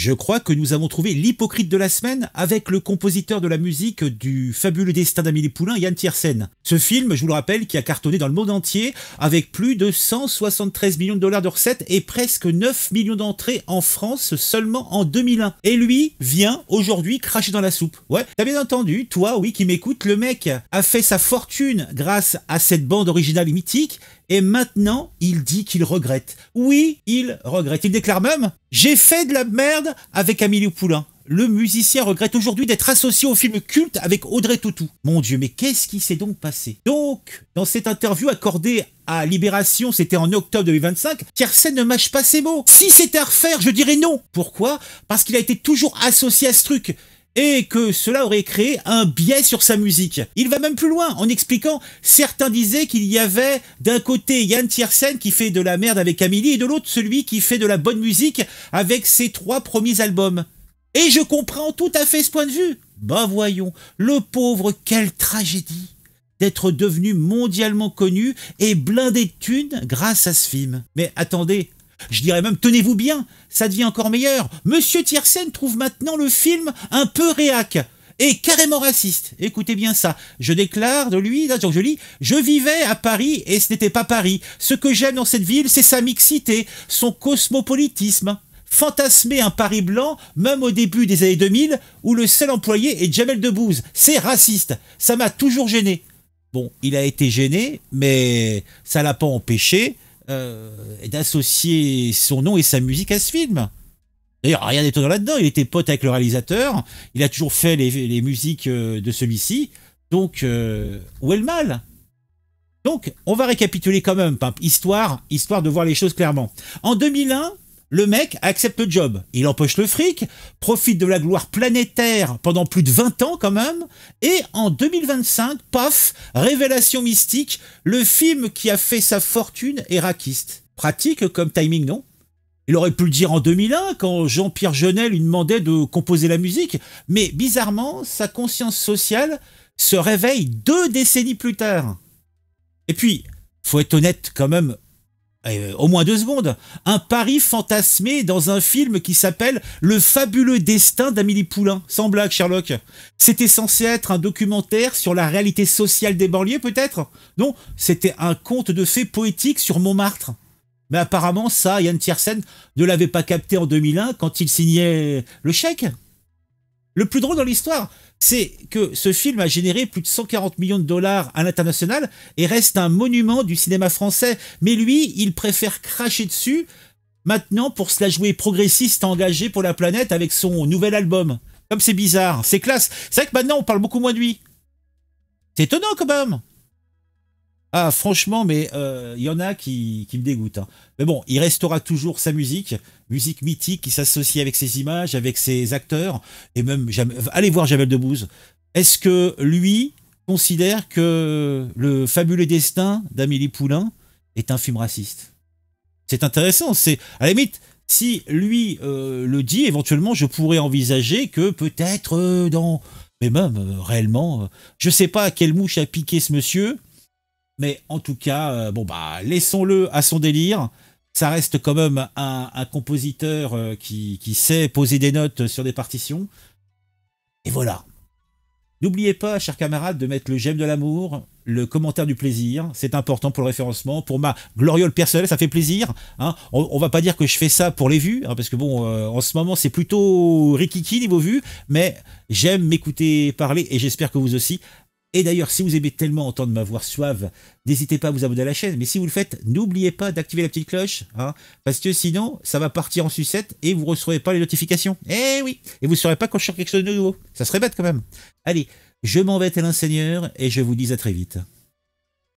Je crois que nous avons trouvé l'hypocrite de la semaine avec le compositeur de la musique du fabuleux destin d'Amélie Poulain, Yann Tiersen. Ce film, je vous le rappelle, qui a cartonné dans le monde entier avec plus de 173 millions de dollars de recettes et presque 9 millions d'entrées en France seulement en 2001. Et lui vient aujourd'hui cracher dans la soupe. Ouais, t'as bien entendu, toi, oui, qui m'écoute, le mec a fait sa fortune grâce à cette bande originale mythique. Et maintenant, il dit qu'il regrette. Oui, il regrette. Il déclare même « J'ai fait de la merde avec Amélie Poulain ». Le musicien regrette aujourd'hui d'être associé au film culte avec Audrey Tautou. Mon Dieu, mais qu'est-ce qui s'est donc passé? Donc, dans cette interview accordée à Libération, c'était en octobre 2025, Tiersen ne mâche pas ses mots. Si c'était à refaire, je dirais non. Pourquoi? Parce qu'il a été toujours associé à ce truc. Et que cela aurait créé un biais sur sa musique. Il va même plus loin en expliquant, certains disaient qu'il y avait d'un côté Yann Tiersen qui fait de la merde avec Amélie et de l'autre celui qui fait de la bonne musique avec ses 3 premiers albums. Et je comprends tout à fait ce point de vue. Bah voyons, le pauvre, quelle tragédie d'être devenu mondialement connu et blindé de thunes grâce à ce film. Mais attendez, je dirais même, tenez-vous bien, ça devient encore meilleur. Monsieur Tiersen trouve maintenant le film un peu réac et carrément raciste. Écoutez bien ça. Je déclare de lui, là, je lis, « Je vivais à Paris et ce n'était pas Paris. Ce que j'aime dans cette ville, c'est sa mixité, son cosmopolitisme. Fantasmer un Paris blanc, même au début des années 2000, où le seul employé est Jamel Debbouze. C'est raciste. Ça m'a toujours gêné. » Bon, il a été gêné, mais ça l'a pas empêché d'associer son nom et sa musique à ce film. D'ailleurs, rien d'étonnant là-dedans, il était pote avec le réalisateur, il a toujours fait les musiques de celui-ci, donc où est le mal? Donc, on va récapituler quand même, histoire de voir les choses clairement. En 2001, le mec accepte le job, il empoche le fric, profite de la gloire planétaire pendant plus de 20 ans quand même, et en 2025, paf, révélation mystique, le film qui a fait sa fortune est raciste. Pratique comme timing, non? Il aurait pu le dire en 2001, quand Jean-Pierre Jeunet lui demandait de composer la musique, mais bizarrement, sa conscience sociale se réveille 2 décennies plus tard. Et puis, faut être honnête quand même, au moins 2 secondes, un pari fantasmé dans un film qui s'appelle Le fabuleux destin d'Amélie Poulain. Sans blague, Sherlock. C'était censé être un documentaire sur la réalité sociale des banlieues, peut-être? Non, c'était un conte de fées poétique sur Montmartre. Mais apparemment, ça, Yann Tiersen ne l'avait pas capté en 2001 quand il signait le chèque. Le plus drôle dans l'histoire, c'est que ce film a généré plus de 140 millions de dollars à l'international et reste un monument du cinéma français. Mais lui, il préfère cracher dessus maintenant pour se la jouer progressiste engagé pour la planète avec son nouvel album. Comme c'est bizarre, c'est classe. C'est vrai que maintenant, on parle beaucoup moins de lui. C'est étonnant quand même. Ah, franchement, mais y en a qui me dégoûtent. Hein. Mais bon, il restera toujours sa musique mythique qui s'associe avec ses images, avec ses acteurs, et même, allez voir Jamel Debbouze. Est-ce que lui considère que Le fabuleux destin d'Amélie Poulain est un film raciste? C'est intéressant, c'est, à la limite, si lui le dit, éventuellement, je pourrais envisager que peut-être mais même réellement, je sais pas à quelle mouche a piqué ce monsieur. Mais en tout cas, bon bah laissons-le à son délire. Ça reste quand même un compositeur qui sait poser des notes sur des partitions. Et voilà. N'oubliez pas, chers camarades, de mettre le j'aime de l'amour, le commentaire du plaisir. C'est important pour le référencement. Pour ma gloriole personnelle, ça fait plaisir. Hein. On va pas dire que je fais ça pour les vues, hein, parce que bon, en ce moment, c'est plutôt rikiki niveau vues. Mais j'aime m'écouter parler et j'espère que vous aussi. Et d'ailleurs, si vous aimez tellement entendre ma voix suave, n'hésitez pas à vous abonner à la chaîne. Mais si vous le faites, n'oubliez pas d'activer la petite cloche, hein, parce que sinon, ça va partir en sucette et vous ne recevrez pas les notifications. Eh oui. Et vous ne saurez pas quand je sors quelque chose de nouveau. Ça serait bête quand même. Allez, je m'en vais tel un seigneur et je vous dis à très vite.